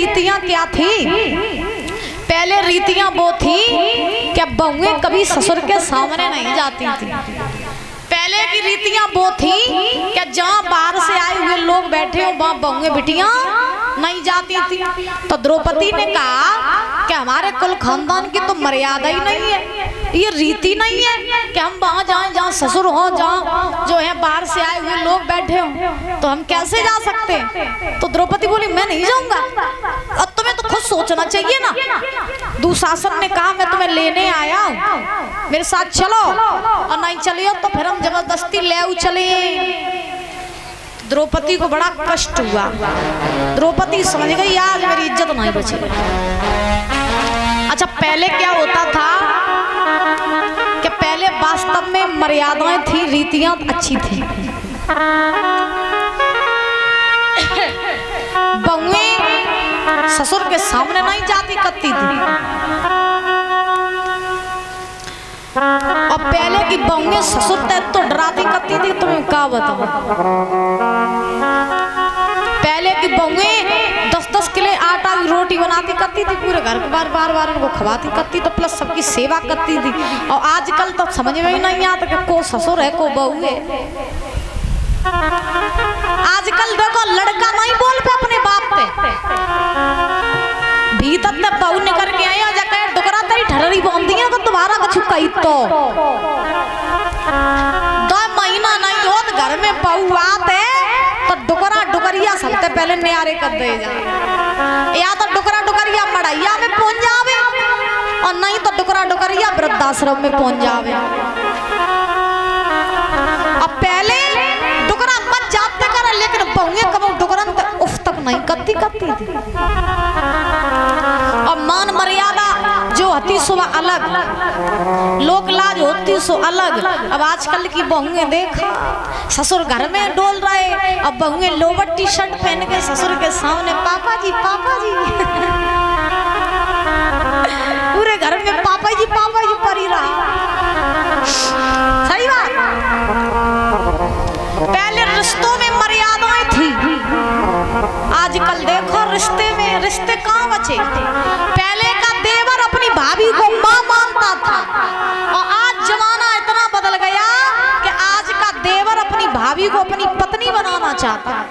रीतियां क्या थी? पहले रीतियां वो थी कि बहुएं कभी ससुर के सामने नहीं जाती थी। पहले की रीतियां वो थी कि जहाँ बाहर से आए हुए लोग बैठे हो वहाँ बहुएं बिटियां नहीं जाती थी। तो द्रौपदी ने कहा कि हमारे कुल खानदान की तो मर्यादा ही नहीं है, ये रीति नहीं है कि हम वहाँ जाएं जहाँ ससुर हो, जहाँ जो है बाहर से आए हुए लोग बैठे हो, तो हम कैसे जा सकते हैं? तो द्रौपदी बोली मैं नहीं जाऊंगा। और तुम्हें तो खुद सोचना चाहिए ना। दुशासन ने कहा मैं तुम्हें लेने आया हूँ, मेरे साथ चलो, और नहीं चलियो तो फिर हम जबरदस्ती ले चले। द्रौपदी को बड़ा कष्ट हुआ। द्रौपदी समझ गई आज मेरी इज्जत नहीं बचेगी। अच्छा पहले क्या होता था कि पहले वास्तव में मर्यादाएं थी, रीतियां अच्छी थी। बहुएं ससुर के सामने नहीं जाती करती थी। और पहले की बहुएं ससुर तक तो डराती करती थी। तुम्हें क्या बताऊं, पहले की बहुएं 10-10 किलो आटा की रोटी बनाती करती थी, पूरे घर बार बार उनको खवाती करती, तो प्लस सबकी सेवा करती थी। और आजकल तो समझ में ही नहीं आता कि को ससुर है को बहू है। आजकल देखो लड़का नहीं बोल पे अपने बाप पे, भीतर तक बहू निकल के आए जाकर डुकरा तेरी ठहरी बांध दिया तो तुम्हारा कछु कही तो 2 महीना नहीं हो तो घर में बहू आते तो डुकरा डुकरिया सबसे पहले न्यारे कर दे जाए। या तो डुकरा डुकरिया मड़ैया में पहुंच जावे और नहीं तो डुकरा डुकरिया वृद्धाश्रम में पहुंच जावे। अब पहले डुकरा मत जाते कर, लेकिन बहुएं कब डुकरन तक उफ तक नहीं करती थी। और मान मर्यादा जो होती सो अलग, लोक लाज होती सो अलग। अब आजकल की बहुएं देखा ससुर घर में डोल रहे, अब बहुएं लोवर टी शर्ट पहन के ससुर के सामने पापा जी पूरे घर में पापा जी परी रहा। सही बात। पहले रिश्तों में मर्यादाएं थी, आजकल देखो रिश्ते कहाँ बचे। पहले का देवर अपनी भाभी को माँ मानता था, और आज जमाना इतना बदल गया कि आज का देवर अपनी भाभी को अपनी पत्नी बनाना चाहता है।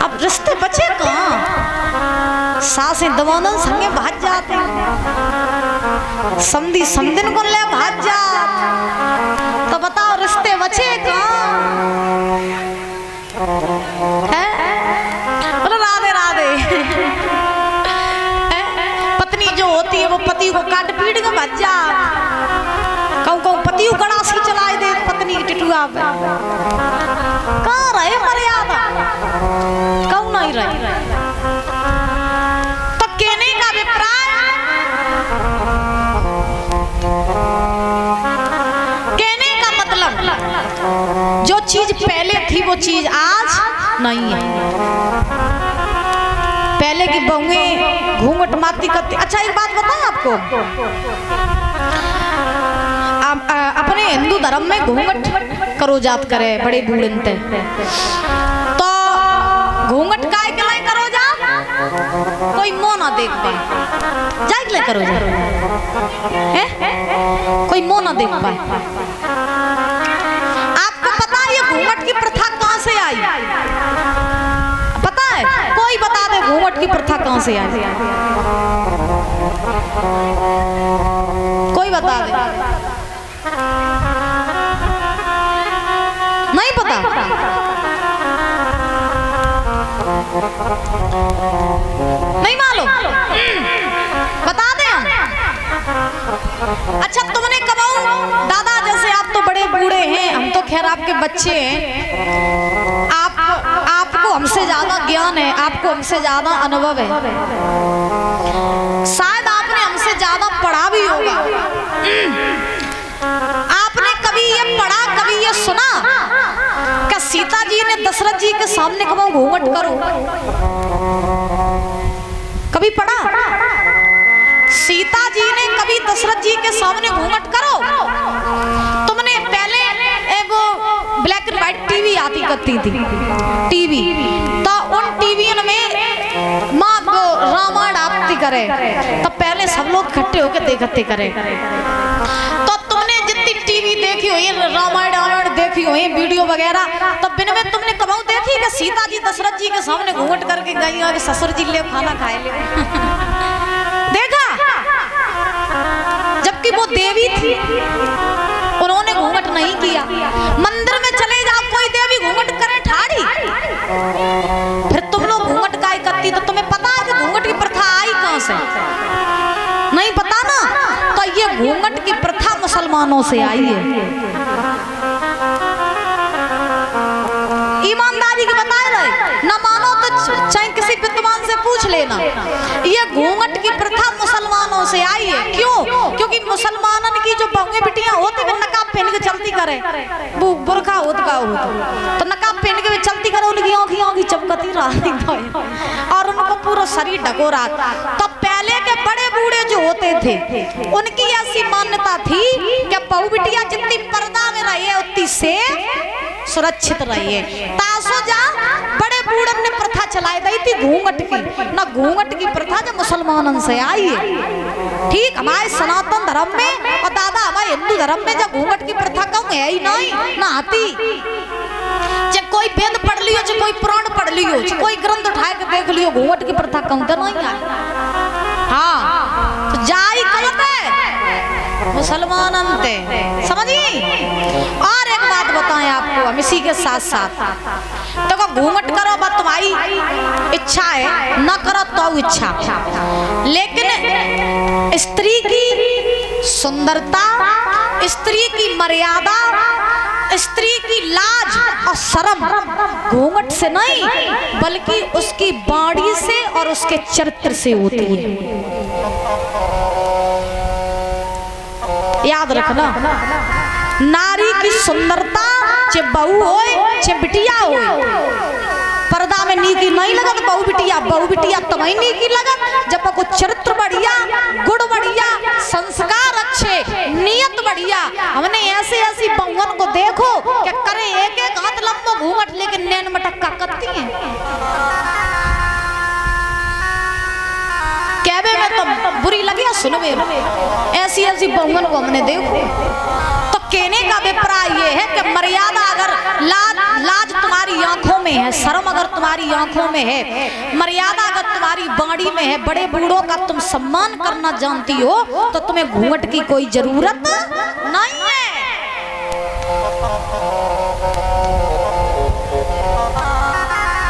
अब रिश्ते बचे कहाँ? सासें दवानन संगे भाग जाते हैं, समधी समदिन को ले भाग जात, तो बताओ रिश्ते बचे कहाँ? बोलो राधे राधे। पत्नी जो होती है वो पति को काट पीट के भाग जात। कहूँ पति को गड़ासी चलाए दे पत्नी की टिटुआ पे। कहाँ रहे मर्यादा? कहूँ नहीं रहे। तो कहने का अभिप्राय, कहने का मतलब जो चीज पहले थी वो चीज आज नहीं है। पहले की बहुएं घूंघट मारती करती। अच्छा एक बात बताएं आपको, अपने हिंदू धर्म में घूंघट करो जात करे बड़े बूढ़े तो घूंघट काय के लिए करो जात? कोई मुंह ना देख पाए जाए के लिए करो जात है, कोई मुंह ना देख पाए। आपको पता है ये घूंघट की प्रथा कहाँ से आई? पता है? कोई बता दे घूंघट की प्रथा कहाँ से आई? कोई बता दे। नहीं पता? नहीं मालूम? बता दें हम। अच्छा तुमने कबाऊ दादा, जैसे आप तो बड़े बूढ़े हैं, हम तो खैर आपके बच्चे हैं, आपको हमसे ज्यादा ज्ञान है, आपको हमसे ज्यादा अनुभव है, शायद आपने हमसे ज्यादा पढ़ा भी होगा। आपने कभी ये पढ़ा, कभी ये सुना कि सीता जी ने दशरथ जी के सामने कब घूंघट करो? कभी पढ़ा? सीता जी ने कभी दशरथ जी के सामने घूंघट करो? तुमने पहले वो ब्लैक एंड व्हाइट आती करती थी टीवी, तो उन टीवी में माँ रामायण आती करे तो पहले सब लोग इकट्ठे होकर देखते करे। तो तुमने जितनी टीवी देखी हुई रामायण देखी हुई वीडियो वगैरह, तो बिन में तुमने कब देखी कि सीता जी दशरथ जी के सामने घूंघट करके गई और ससुर जी ले खाना खाए ले देखा? जबकि वो देवी थी, उन्होंने घूंघट नहीं किया। मंदिर में चले जाओ, कोई देवी घूंघट करे ठाड़ी, फिर तुम लोग घूंघट काय करती? तो तुम्हें पता है कि घूंघट की प्रथा आई कहां से? नहीं पता ना? तो ये घूंघट की प्रथा मुसलमानों से आई है। ईमानदारी की बताए रहे, न मानो तो चाहे किसी विद्वान से पूछ लेना। ये घूंघट की प्रथा मुसलमानों से आई है। क्यों? क्योंकि मुसलमानों की जो बहुएं बिटियां होती है नकाब पहन के चलती करे, वो बुरखा होत का हो तो नकाब पहन के चलती करे, उनकी आँखी चमकती रही और उनको पूरा शरीर ढको रहा। तो पहले के बड़े बूढ़े जो होते थे उनकी ऐसी मान्यता थी कि बहु बिटिया जितनी पर्दा में रही है उतनी से सुरक्षित रही है। तासो जा बड़े बूढ़े ने प्रथा चलाई दी थी घूंघट की, ना घूंघट की प्रथा जो मुसलमानों से आई है। ठीक, हमारे सनातन धर्म में और दादा हमारे हिंदू धर्म में जब घूंघट की प्रथा कम है ही नहीं ना आती। चाहे कोई वेद पढ़ लियो, चाहे कोई पुराण पढ़ लियो, चाहे कोई ग्रंथ उठाए के देख लियो, घूंघट की प्रथा कम तो नहीं है। हाँ तो जाई कहते मुसलमान अंते समझी। और एक बात बताएं आपको हम इसी के साथ साथ, तो घूंघट करो बात तुम्हारी इच्छा है, न करो तो इच्छा, लेकिन स्त्री की सुंदरता, स्त्री की मर्यादा, स्त्री की लाज और शर्म घूंघट से नहीं बल्कि उसकी बाणी से और उसके चरित्र से होती है। याद रखना, नारी की सुंदरता चाहे बहू हो चाहे बिटिया हो, पर्दा में नीकी नहीं लगत बहु बिटिया तुम्हें नीकी लगत जब को चरित्र बढ़िया, गुण बढ़िया, संस्कार अच्छे, नियत बढ़िया। हमने ऐसे ऐसी बहुओं को देखो क्या करे एक एक हाथ लंबो घूंघट लेकिन नैन मटक्का करती हैं। कहवे में तो बुरी लगी सुनवे, ऐसी ऐसी बहुओं को हमने देखो। तो कहने का अभिप्राय ये है कि मर्यादा अगर लाज तुम्हारी आंखों में है, शर्म अगर तुम्हारी आंखों में है, मर्यादा अगर तुम्हारी बाणी में है, बड़े बूढ़ों का तुम सम्मान करना जानती हो, तो तुम्हें घूंघट की कोई जरूरत नहीं है।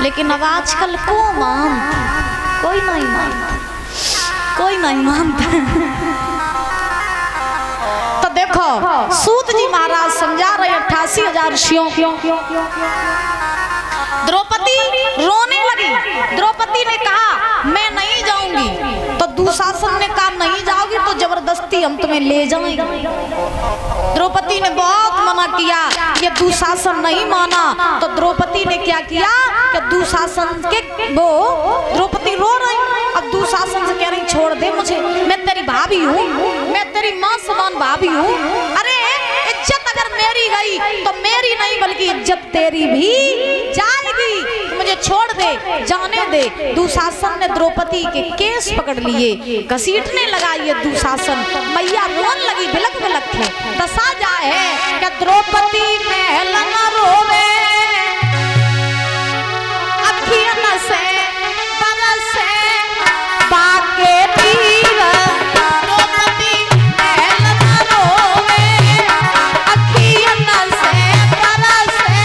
लेकिन अब आजकल को मानता, कोई नहीं मानता, कोई नहीं मानता। तो देखो सूत जी महाराज समझा रहे 88,000 ऋषियों। द्रौपदी रोने लगी। द्रौपदी ने कहा मैं नहीं जाऊंगी, तो दुशासन ने कहा नहीं जाओगी तो जबरदस्ती हम तुम्हें ले जाएंगे। द्रौपदी ने बहुत मना किया, ये दुशासन नहीं माना। तो द्रौपदी ने क्या किया कि दुशासन के वो द्रौपदी रो रही, अब दुशासन से कह रही छोड़ दे मुझे, मैं तेरी भाभी हूँ, मैं तेरी माँ समान भाभी हूँ। अरे इज्जत अगर मेरी गई तो मेरी नहीं बल्कि इज्जत तेरी भी जाएगी, तो मुझे छोड़ दे, जाने दे। दुशासन ने द्रौपदी के केस पकड़ लिए, घसीटने लगा ये दुशासन। मैया रोन लगी, बिलक बिलक थे। दसा जाए है कि द्रौपदी महल न रोवे, अखियन से बरसे बाके तीर। द्रौपदी महल न रोवे, अखियन से बरसे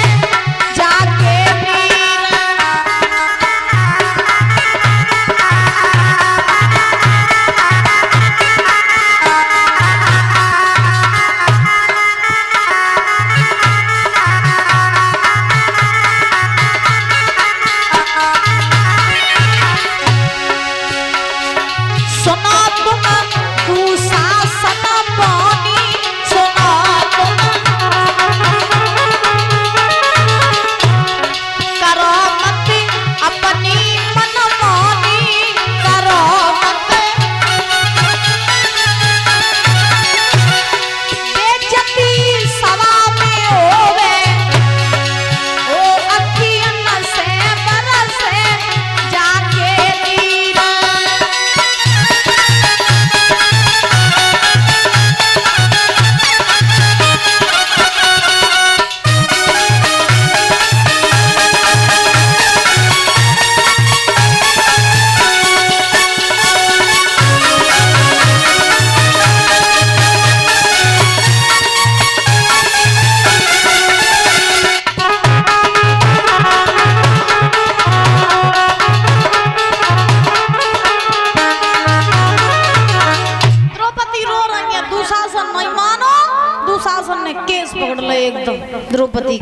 जाके तीर।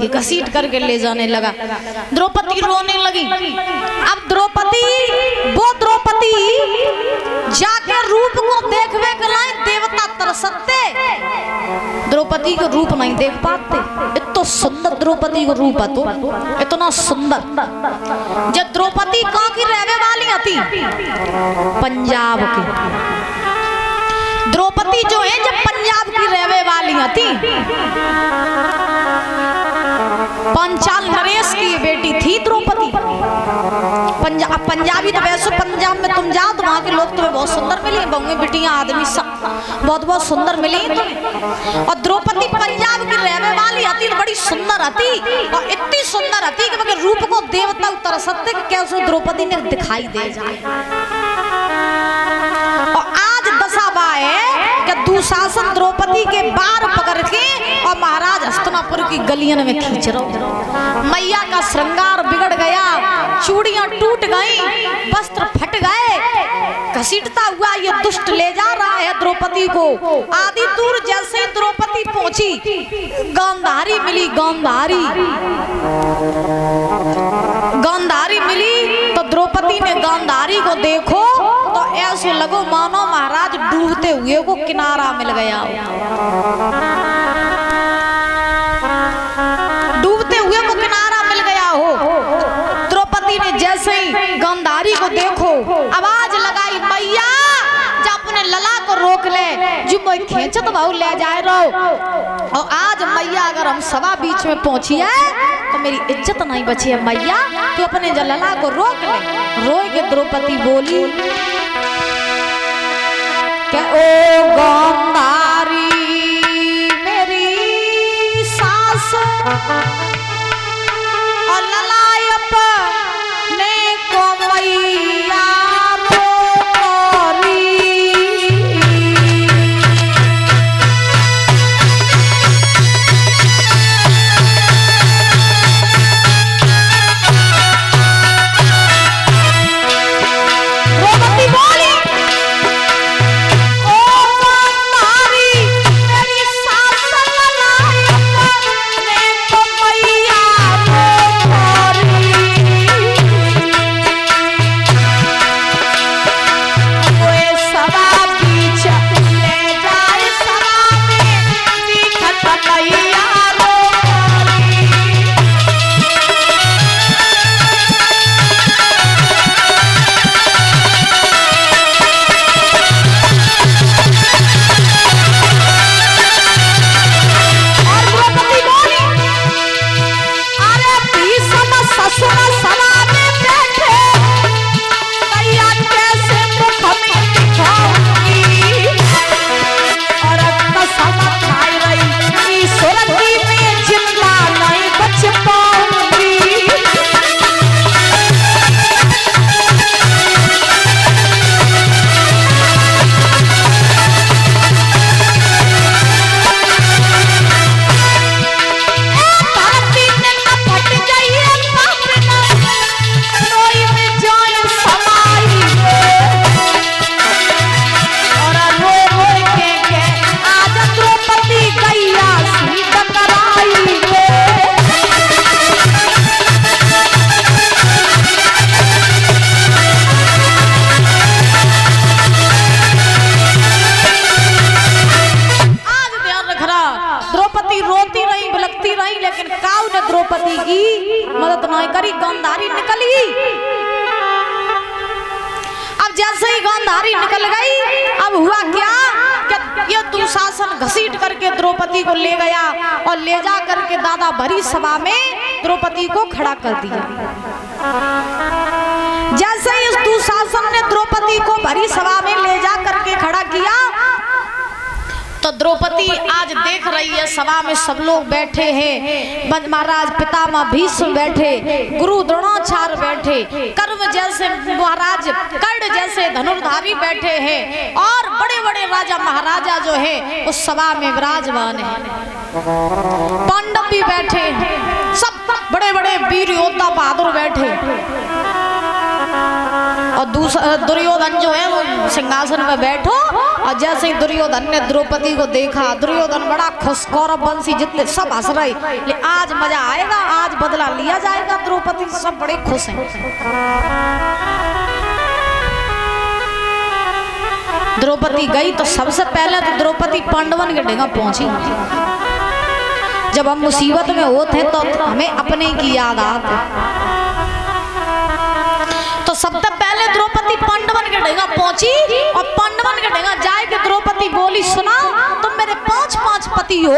के घसीट करके ले जाने लगा। द्रौपदी रोने लगी। अब द्रौपदी जाके रूप को देखवे के लाए देवता तरसते, द्रौपदी को रूप नहीं देख पाते। इतना सुंदर द्रौपदी को रूप है, तो इतना सुंदर। जब द्रौपदी कहाँ की रहने वाली थी? पंजाब की। द्रौपदी जो है जब पंजाब की रहने वाली थी, पंचाल नरेश की बेटी थी द्रौपदी। पंजाबी तो वैसे पंजाब में तुम जाओ तो वहाँ के लोग तुम्हें बहुत सुंदर मिले, बहुएं बेटियां आदमी सब बहुत बहुत सुंदर मिली तुम्हें। और द्रौपदी पंजाब की रहने वाली थी, बड़ी सुंदर थी और इतनी सुंदर थी कि मगर रूप को देवता उतर सकते कि कैसे द्रौपदी ने दिखाई दे जाए। और आज दशा है कि दुशासन द्रौपदी के बार पकड़ के और महाराज हस्तिनापुर की गलियन में खींच रहा। मैया का श्रृंगार बिगड़ गया, चूड़ियां टूट गईं, वस्त्र फट गए। घसीटता हुआ ये दुष्ट ले जा रहा है द्रौपदी को। आधी दूर जैसे द्रौपदी पहुंची, गांधारी मिली। गांधारी मिली तो द्रौपदी ने गांधारी को देखो तो ऐसे लगो मानो महाराज डूबते हुए को किनारा मिल गया हो। डूबते हुए को किनारा मिल गया हो। द्रौपदी ने जैसे ही गांधारी को देखो आवाज लगाई, मैया जा अपने लला को रोक ले, जो मैं खींचत भाव ले जाए रहो। और आज मैया अगर हम सभा बीच में पहुंची है तो मेरी इज्जत नहीं बची है। मैया तू अपने लला को रोक ले। रोए के द्रौपदी बोली क्या ओ गांधारी मेरी सास और ललायप ने को मैया द्रौपदी की मदद नहीं करी। गांधारी निकली। अब जैसे ही गांधारी निकल गई, अब हुआ क्या कि ये दुशासन घसीट करके द्रौपदी को ले गया और ले जा करके दादा भरी सभा में द्रौपदी को खड़ा कर दिया। जैसे ही इस दुशासन ने द्रौपदी को भरी सभा में ले जा करके खड़ा किया तो द्रौपदी आज देख रही है सभा में सब लोग बैठे हैं। महाराज पितामह भीष्म बैठे, गुरु द्रोणाचार्य बैठे, कर्म जैसे महाराज कर्ण जैसे धनुर्धारी बैठे हैं और बड़े बड़े राजा महाराजा जो है उस सभा में विराजमान है। पांडव भी बैठे हैं, सब बड़े बड़े वीर योद्धा बहादुर बैठे और दूसरा दुर्योधन जो है वो सिंहासन में बैठो। और जैसे ही दुर्योधन ने द्रौपदी को देखा, दुर्योधन बड़ा खुश, कौरव वंशी जितने सब हंस रहे, लेकिन आज मजा आएगा, आज बदला लिया जाएगा द्रौपदी, सब बड़े खुश हैं। द्रौपदी गई तो सबसे पहले तो द्रौपदी पांडवन के डेगा पहुंची। जब हम मुसीबत में होते तो हमें अपने की याद आती, तो सबसे पहले द्रौपदी पांडवन के डेगा पहुंची। और पांडवन के डेगा जाए के द्रौपदी बोली, सुना तुम मेरे 5 पति हो,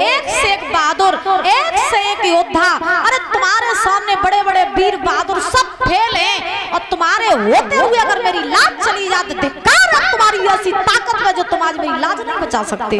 एक से एक बहादुर, एक से एक योद्धा। अरे तुम्हारे सामने बड़े बड़े वीर बहादुर सब फेल हैं, और तुम्हारे होते हुए अगर मेरी लाज चली जाती, धिक्कार है तुम्हारी ऐसी ताकत में जो तुम आज मेरी लाज नहीं बचा सकते।